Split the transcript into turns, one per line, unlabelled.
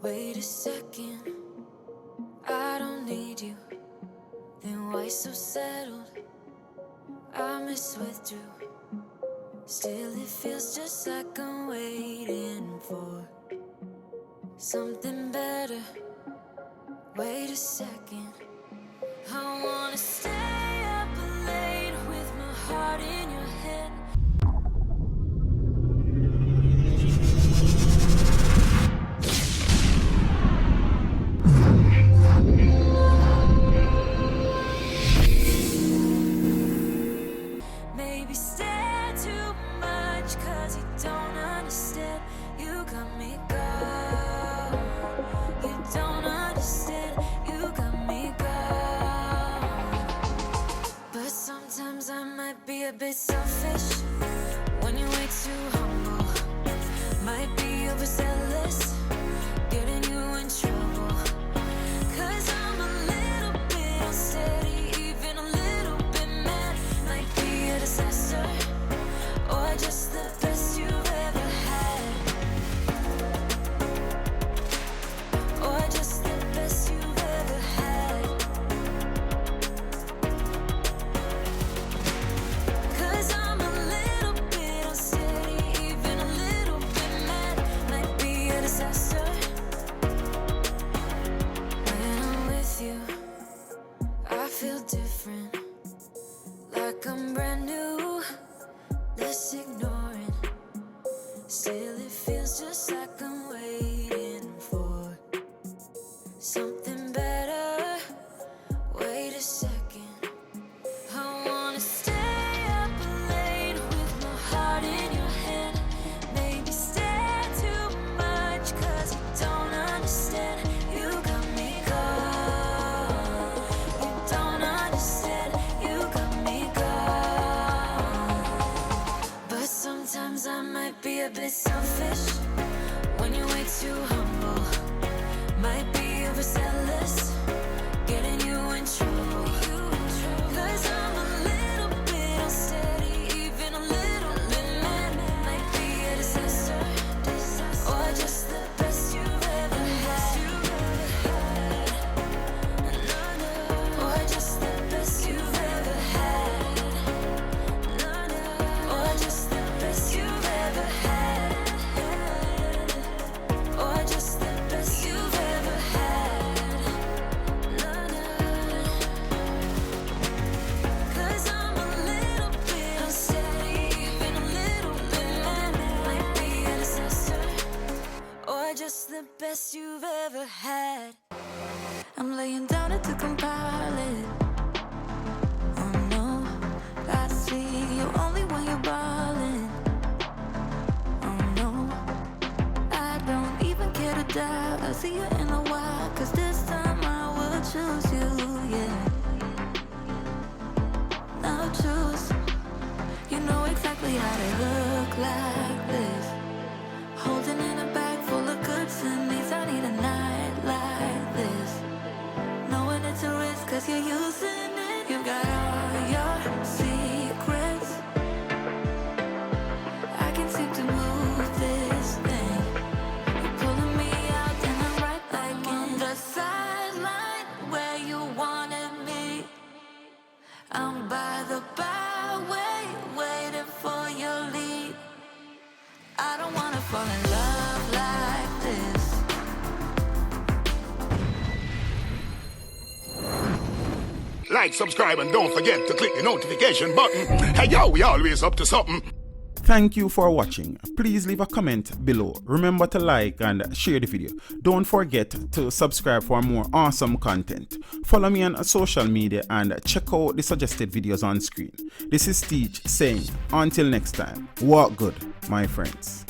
Wait a second, I don't need you. Then why so settled? I withdrew. Still it feels just like I'm waiting for something better. Wait a second, I wanna stay up late with my heart in your head. Maybe stare too much cause you don't understand. You got me gone. You don't understand. You got me gone. But sometimes I might be a bit selfish when you're way too humble. Might be overzealous, getting you in trouble. Cause I'm a little bit unsteady, even a little bit mad. Might be a disaster, or just the best you've ever had. Or just the best you've ever had. Cause I'm a little bit unsteady, even a little bit mad. Might be a disaster. When I'm with you, I feel different, like I'm brand new, less ignoring. Still it feels just like I'm waiting for something better. Wait a second, I wanna stay up late with my heart in your hand. Maybe stare too much cause you don't understand. You got me gone. You don't understand. You got me gone. But sometimes I might be a bit selfish when you're way too humble. Might be overzealous, getting you in trouble. Cause I'm a little bit unsteady, even a little bit mad. Might be a disaster, or just the best you've ever had. Or just the best you've ever had. Or just the best you've ever had. Or just the best you've ever had. Cause I'm a little bit unsteady, even a little bit mad. Might be a disaster, or just the best you've ever had. I'm laying down it to compile it. Oh no, I see you only when you're ballin'. Oh no, I don't even care to doubt. I'll see you in a while, cause this time I will choose you, yeah. Now choose. You know exactly how to look like this. Holding in a bag full of goods and needs. I need a night like this. Knowing it's a risk cause you're using it. You've got all your secrets. I can't seem to move this thing. You're pulling me out and I'm right back in. On the sideline where you wanted me. I'm by the byway waiting for your lead. I don't wanna fall in love like this.
Like, subscribe, and don't forget to click the notification button. Hey yo, we always up to something.
Thank you for watching. Please leave a comment below. Remember to like and share the video. Don't forget to subscribe for more awesome content. Follow me on social media and check out the suggested videos on screen. This is Teach saying, until next time, walk good, my friends.